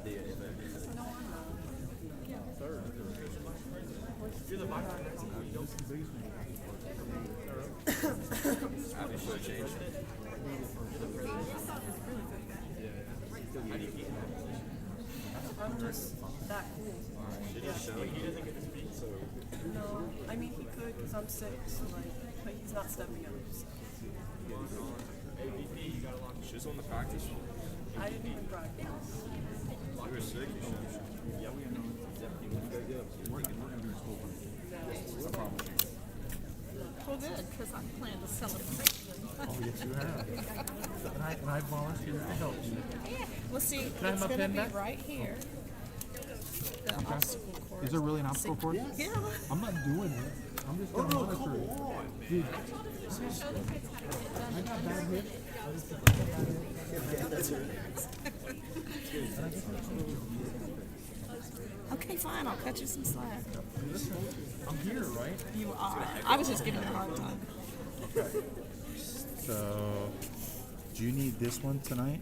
idea if third. You're the vice principal. You don't. I've been sure changed it. I'm just that cool. Did he show he doesn't get to speak? So No, I mean he could because I'm sick, so like, but he's not stepping up. So. AVP, you got a lot. She's on the practice. I didn't even practice. You were sick. You should. Yeah, we know. We're going to do a school. Well, good, because I plan to celebrate. Oh, yes, you have. And I volunteered to help you. Well, see, I have it's my going to pen be back? right here. The obstacle course. Is there really an obstacle course? Yeah. I'm not doing it. I'm just going to monitor it. Dude, I got bad hips. Okay, fine, I'll cut you some slack. Listen, I'm here, right? You are. I was just giving you a hard time. So, do you need this one tonight?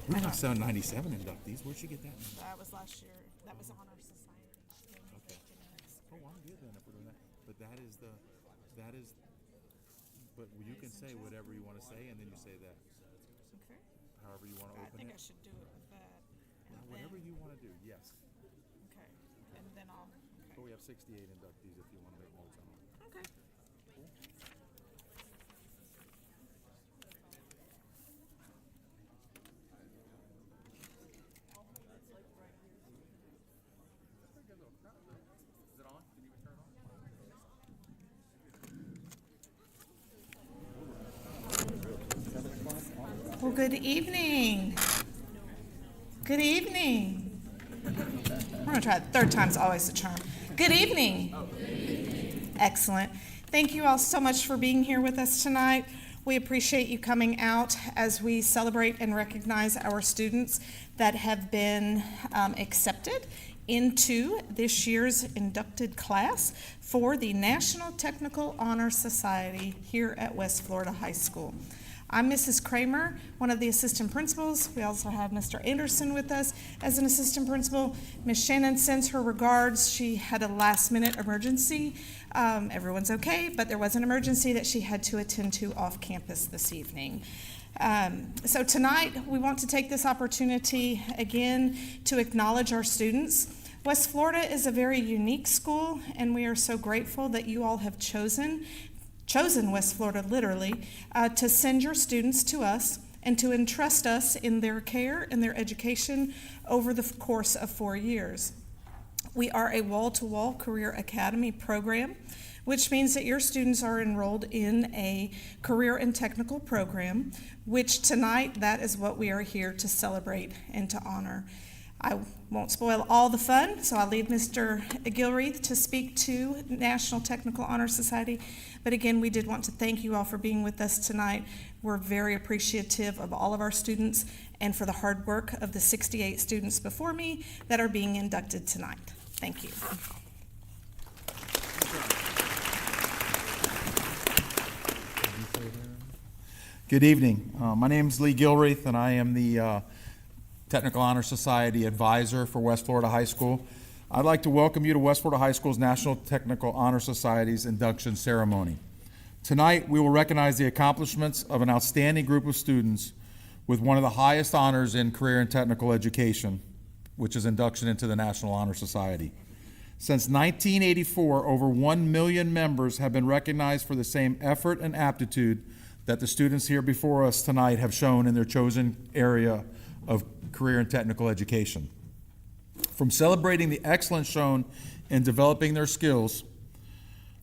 We have 97 inductees. Where'd you get that? That was last year. That was Honor Society. Okay. Oh, I'm good then if we're doing that. But that is, but you can say whatever you want to say and then you say that. Okay. However you want to I open think I it. should do it with that. And Whatever then, you want to do, yes. okay. And then I'll. But we have 68 inductees if you want to make notes on them. Okay. Is it on? Can you turn it on? Well, good evening. Good evening. We're going to try it. Third time's always the charm. Good evening. Excellent. Thank you all so much for being here with us tonight. We appreciate you coming out as we celebrate and recognize our students that have been accepted into this year's inducted class for the National Technical Honor Society here at West Florida High School. I'm Mrs. Kramer, one of the assistant principals. We also have Mr. Anderson with us as an assistant principal. Ms. Shannon sends her regards. She had a last-minute emergency. Everyone's okay, but there was an emergency that she had to attend to off campus this evening. So tonight, we want to take this opportunity again to acknowledge our students. West Florida is a very unique school, and we are so grateful that you all have chosen West Florida literally, to send your students to us and to entrust us in their care and their education over the course of 4 years. We are a wall-to-wall career academy program, which means that your students are enrolled in a career and technical program, which tonight, that is what we are here to celebrate and to honor. I won't spoil all the fun, so I'll leave Mr. Gilreath to speak to National Technical Honor Society. But again, we did want to thank you all for being with us tonight. We're very appreciative of all of our students and for the hard work of the 68 students before me that are being inducted tonight. Thank you. Good evening. My name is Lee Gilreath, and I am the Technical Honor Society advisor for West Florida High School. I'd like to welcome you to West Florida High School's National Technical Honor Society's induction ceremony. Tonight, we will recognize the accomplishments of an outstanding group of students with one of the highest honors in career and technical education, which is induction into the National Honor Society. Since 1984, over 1 million members have been recognized for the same effort and aptitude that the students here before us tonight have shown in their chosen area of career and technical education. From celebrating the excellence shown in developing their skills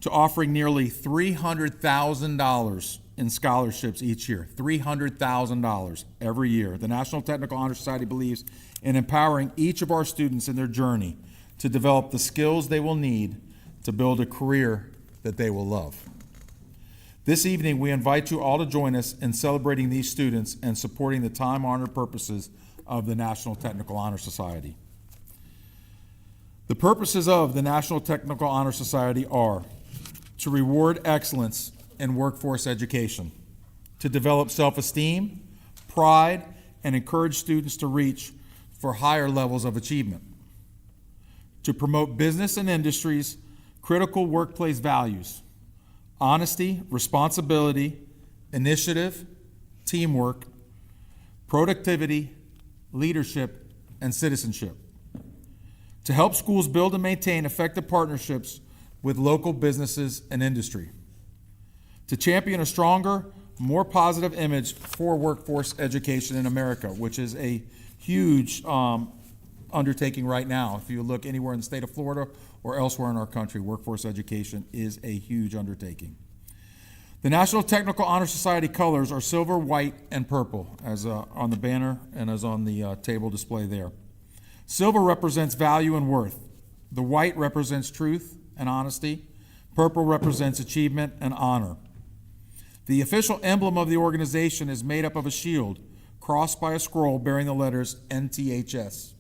to offering nearly $300,000 in scholarships each year, $300,000 every year. The National Technical Honor Society believes in empowering each of our students in their journey to develop the skills they will need to build a career that they will love. This evening, we invite you all to join us in celebrating these students and supporting the time-honored purposes of the National Technical Honor Society. The purposes of the National Technical Honor Society are to reward excellence in workforce education, to develop self-esteem, pride, and encourage students to reach for higher levels of achievement. To promote business and industry's critical workplace values: honesty, responsibility, initiative, teamwork, productivity, leadership, and citizenship. To help schools build and maintain effective partnerships with local businesses and industry. To champion a stronger, more positive image for workforce education in America, which is a huge undertaking right now. If you look anywhere in the state of Florida or elsewhere in our country, workforce education is a huge undertaking. The National Technical Honor Society colors are silver, white, and purple, as on the banner and as on the table display there. Silver represents value and worth. The white represents truth and honesty. Purple represents achievement and honor. The official emblem of the organization is made up of a shield crossed by a scroll bearing the letters NTHS.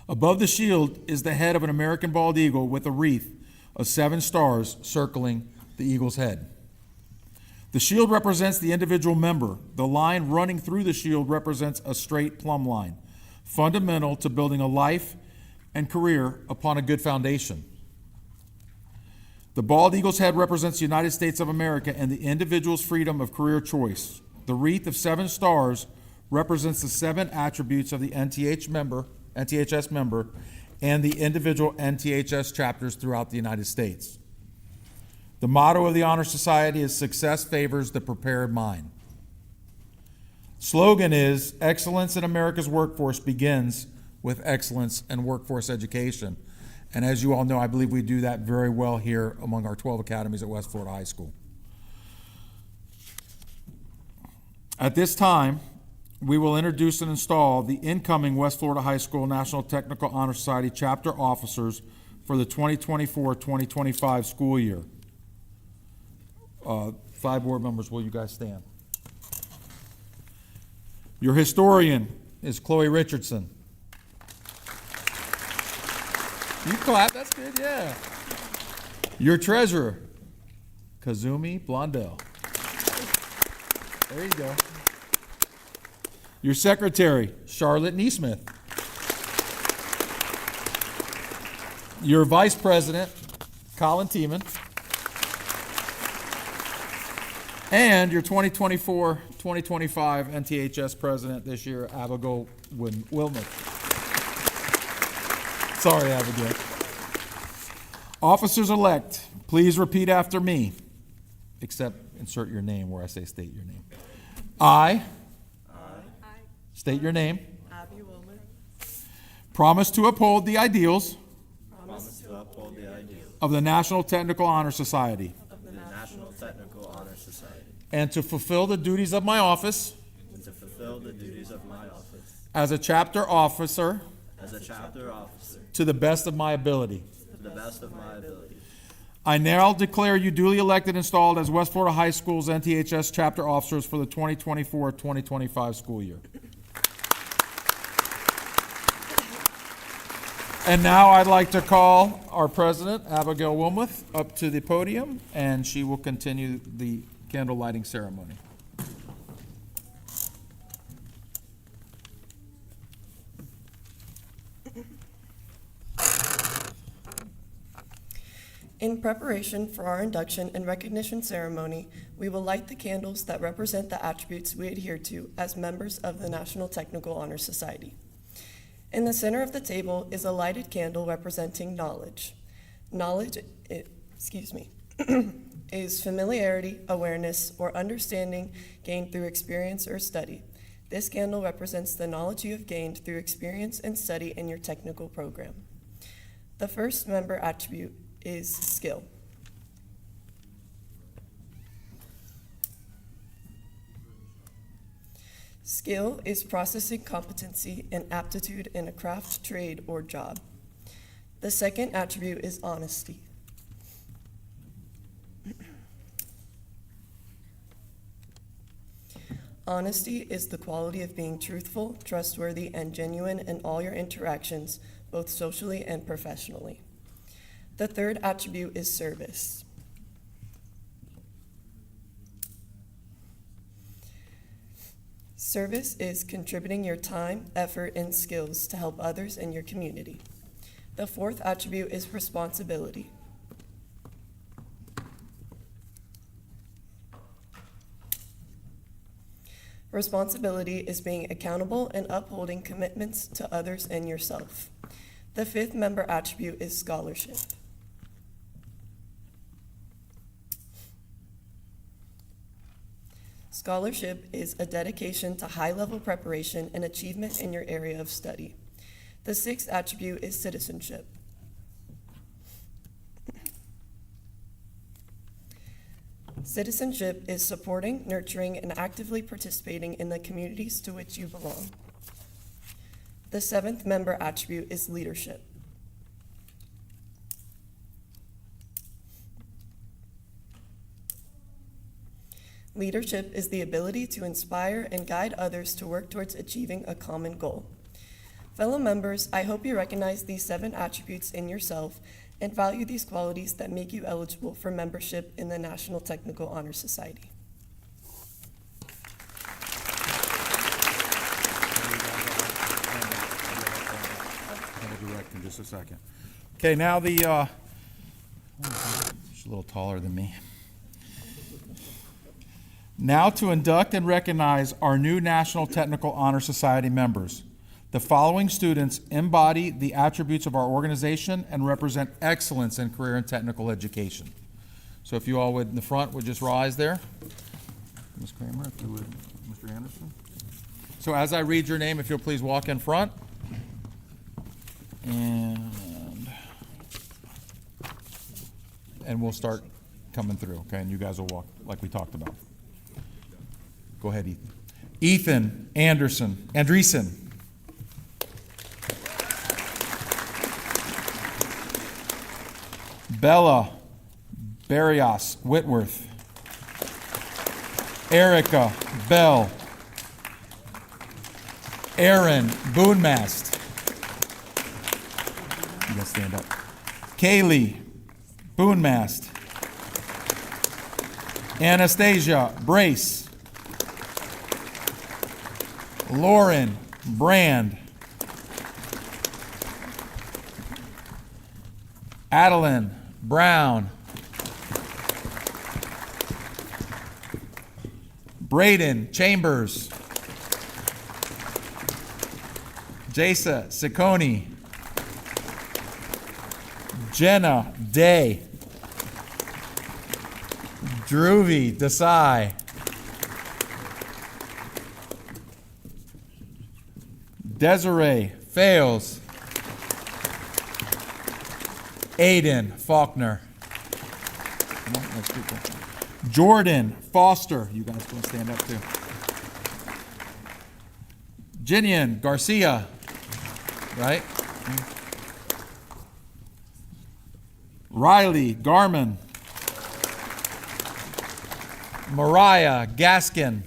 Above the shield is the head of an American bald eagle with a wreath of 7 stars circling the eagle's head. The shield represents the individual member. The line running through the shield represents a straight plumb line, fundamental to building a life and career upon a good foundation. The bald eagle's head represents the United States of America and the individual's freedom of career choice. The wreath of 7 stars represents the 7 attributes of the NTHS member and the individual NTHS chapters throughout the United States. The motto of the Honor Society is "Success favors the prepared mind." Slogan is "Excellence in America's workforce begins with excellence in workforce education." And as you all know, I believe we do that very well here among our 12 academies at West Florida High School. At this time, we will introduce and install the incoming West Florida High School National Technical Honor Society chapter officers for the 2024-2025 school year. 5 board members, will you guys stand? Your historian is Chloe Richardson. You clap, that's good, yeah. Your treasurer, Kazumi Blondell. There you go. Your secretary, Charlotte Neesmith. Your vice president, Colin Tiemann. And your 2024-2025 NTHS president this year, Abigail Wilmuth. Sorry, Abigail. Officers-elect, please repeat after me, except insert your name where I say state your name. I state your name. Abby Wilmer. Promise to uphold the ideals Promise to uphold the ideals of the National Technical Honor Society of the National Technical Honor Society and to fulfill the duties of my office and to fulfill the duties of my office as a chapter officer as a chapter officer to the best of my ability. to the best of my ability. I now declare you duly elected and installed as West Florida High School's NTHS chapter officers for the 2024-2025 school year. And now I'd like to call our president, Abigail Wilmuth, up to the podium, and she will continue the candle lighting ceremony. In preparation for our induction and recognition ceremony, we will light the candles that represent the attributes we adhere to as members of the National Technical Honor Society. In the center of the table is a lighted candle representing knowledge. Knowledge, is familiarity, awareness, or understanding gained through experience or study. This candle represents the knowledge you have gained through experience and study in your technical program. The first member attribute is skill. Skill is processing competency and aptitude in a craft, trade, or job. The second attribute is honesty. Honesty is the quality of being truthful, trustworthy, and genuine in all your interactions, both socially and professionally. The third attribute is service. Service is contributing your time, effort, and skills to help others in your community. The fourth attribute is responsibility. Responsibility is being accountable and upholding commitments to others and yourself. The fifth member attribute is scholarship. Scholarship is a dedication to high-level preparation and achievement in your area of study. The sixth attribute is citizenship. Citizenship is supporting, nurturing, and actively participating in the communities to which you belong. The seventh member attribute is leadership. Leadership is the ability to inspire and guide others to work towards achieving a common goal. Fellow members, I hope you recognize these 7 attributes in yourself and value these qualities that make you eligible for membership in the National Technical Honor Society. I'll direct in just a second. Okay, now she's a little taller than me. Now to induct and recognize our new National Technical Honor Society members. The following students embody the attributes of our organization and represent excellence in career and technical education. So if you all would, in the front, would just rise there. Ms. Kramer, if you would, Mr. Anderson. So as I read your name, if you'll please walk in front. And we'll start coming through, okay? And you guys will walk like we talked about. Go ahead, Ethan. Ethan Andreessen. Bella Barrios Whitworth. Erica Bell. Aaron Boonmast. You guys stand up. Kaylee Boonmast. Anastasia Brace. Lauren Brand. Adeline Brown. Braden Chambers. Jasa Ciccone. Jenna Day. Dhruvi Desai. Desiree Fales. Aiden Faulkner. Jordan Foster. You guys want to stand up too. Jinian Garcia. Right? Riley Garman. Mariah Gaskin.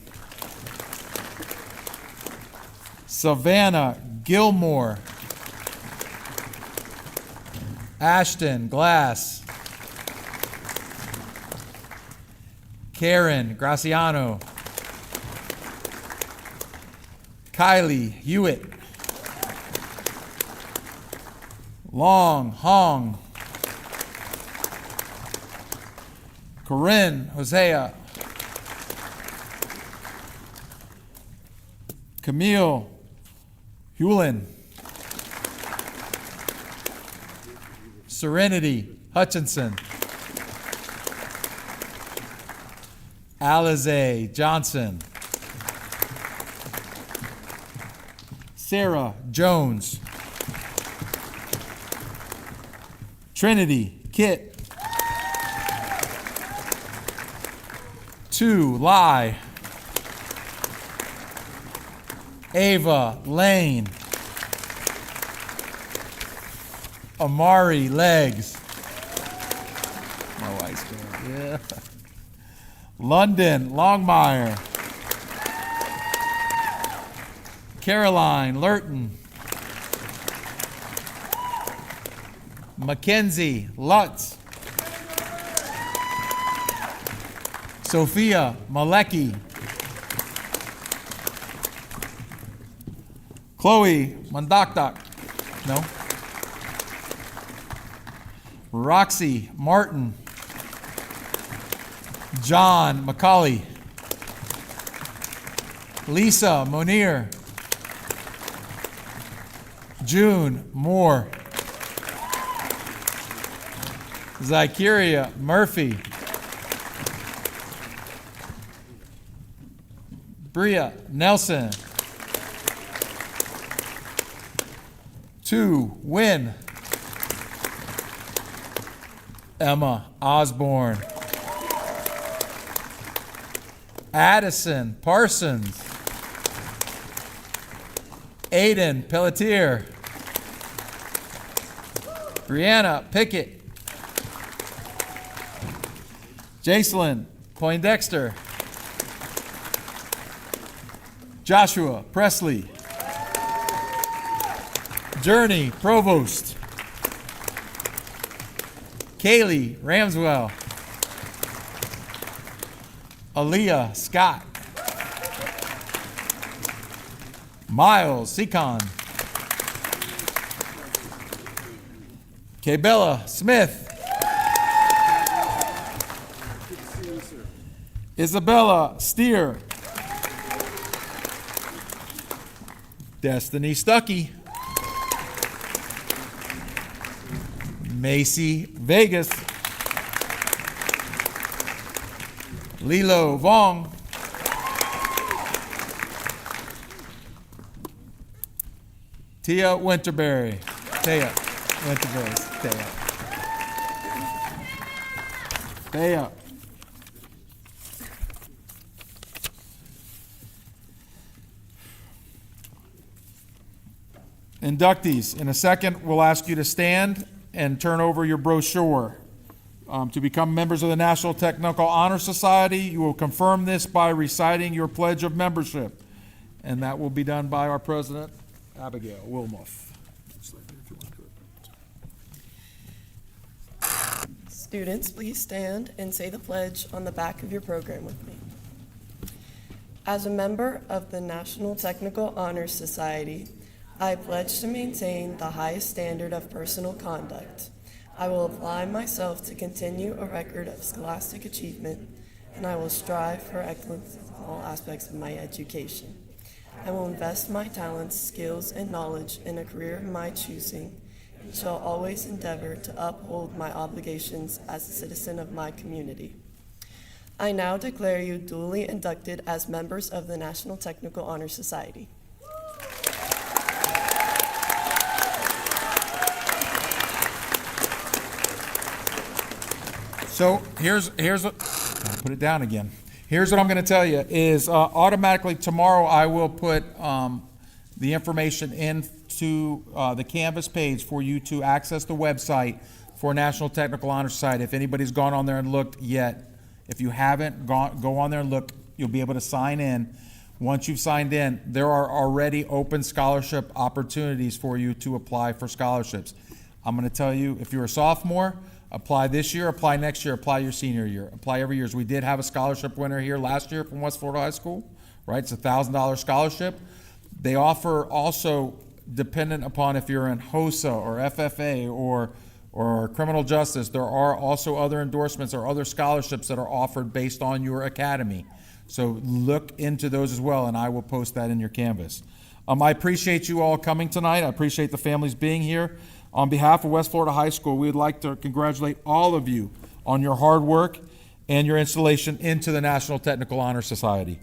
Savannah Gilmore. Ashton Glass. Karen Graciano. Kylie Hewitt. Long Hong. Corinne Hosea. Camille Hewlin. Serenity Hutchinson. Alize Johnson. Sarah Jones. Trinity Kit. Tu Lai. Ava Lane. Amari Legs. My wife's good. Yeah. London Longmire. Caroline Lurton. Mackenzie Lutz. Sophia Malecki. Chloe Mandakdak. No. Roxy Martin. John McCauley. Lisa Monir. June Moore. Zykeria Murphy. Bria Nelson. 2 Win. Emma Osborne. Addison Parsons. Aiden Pelletier. Brianna Pickett. Jacelyn Poindexter. Joshua Presley. Journey Provost. Kaylee Ramswell. Aaliyah Scott. Miles Seacon. Kaybella Smith. Isabella Steer. Destiny Stuckey. Macy Vegas. Lilo Vong. Tia Winterberry. Tia Winterberry. Tia. Inductees, in a second, we'll ask you to stand and turn over your brochure. To become members of the National Technical Honor Society, you will confirm this by reciting your pledge of membership. And that will be done by our president, Abigail Wilmoth. Students, please stand and say the pledge on the back of your program with me. As a member of the National Technical Honor Society, I pledge to maintain the highest standard of personal conduct. I will apply myself to continue a record of scholastic achievement, and I will strive for excellence in all aspects of my education. I will invest my talents, skills, and knowledge in a career of my choosing, and shall always endeavor to uphold my obligations as a citizen of my community. I now declare you duly inducted as members of the National Technical Honor Society. So here's what, I'll put it down again. Here's what I'm going to tell you is automatically tomorrow I will put the information into the Canvas page for you to access the website for National Technical Honor Society. If anybody's gone on there and looked yet, if you haven't, go on there and look. You'll be able to sign in. Once you've signed in, there are already open scholarship opportunities for you to apply for scholarships. I'm going to tell you, if you're a sophomore, apply this year, apply next year, apply your senior year, apply every year. We did have a scholarship winner here last year from West Florida High School, right? It's a $1,000 scholarship. They offer also, dependent upon if you're in HOSA or FFA or criminal justice, there are also other endorsements or other scholarships that are offered based on your academy. So look into those as well, and I will post that in your Canvas. I appreciate you all coming tonight. I appreciate the families being here. On behalf of West Florida High School, we'd like to congratulate all of you on your hard work and your installation into the National Technical Honor Society.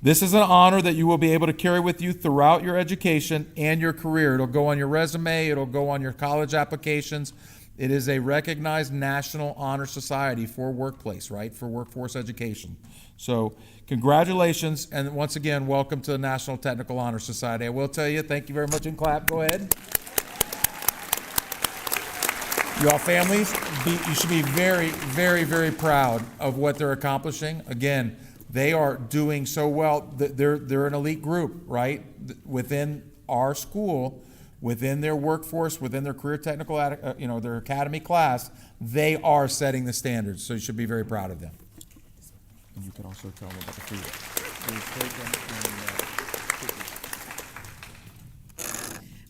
This is an honor that you will be able to carry with you throughout your education and your career. It'll go on your resume, it'll go on your college applications. It is a recognized National Honor Society for workplace, right? For workforce education. So congratulations, and once again, welcome to the National Technical Honor Society. I will tell you, thank you very much, and clap, go ahead. You all families, you should be very, very, very proud of what they're accomplishing. Again, they are doing so well. They're an elite group, right? Within our school, within their workforce, within their career technical, their academy class, they are setting the standards. So you should be very proud of them. And you can also tell them about the food.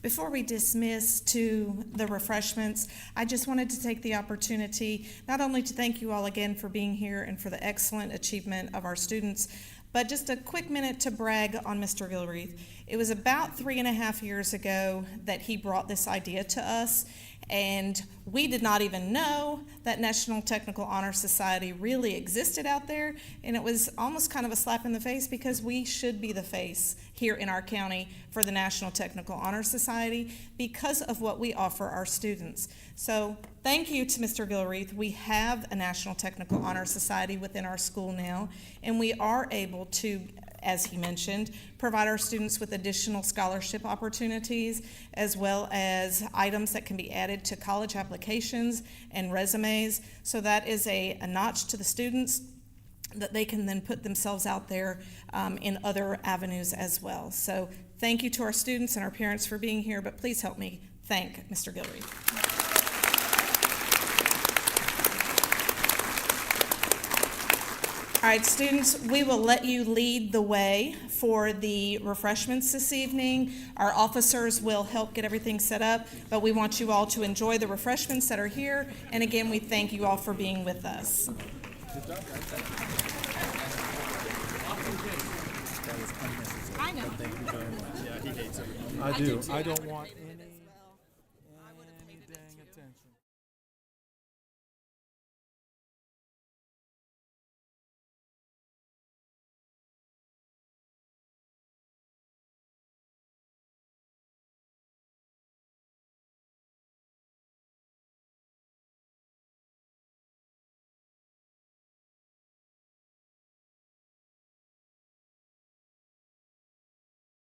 Before we dismiss to the refreshments, I just wanted to take the opportunity not only to thank you all again for being here and for the excellent achievement of our students, but just a quick minute to brag on Mr. Gilreath. It was about 3.5 years ago that he brought this idea to us, and we did not even know that National Technical Honor Society really existed out there, and it was almost kind of a slap in the face because we should be the face here in our county for the National Technical Honor Society because of what we offer our students. So thank you to Mr. Gilreath. We have a National Technical Honor Society within our school now, and we are able to, as he mentioned, provide our students with additional scholarship opportunities as well as items that can be added to college applications and resumes. So that is a notch to the students that they can then put themselves out there in other avenues as well. So thank you to our students and our parents for being here, but please help me thank Mr. Gilreath. All right, students, we will let you lead the way for the refreshments this evening. Our officers will help get everything set up, but we want you all to enjoy the refreshments that are here. And again, we thank you all for being with us. That was unnecessary. I know. Thank you very much. Yeah, he hates it. I do. I don't want any.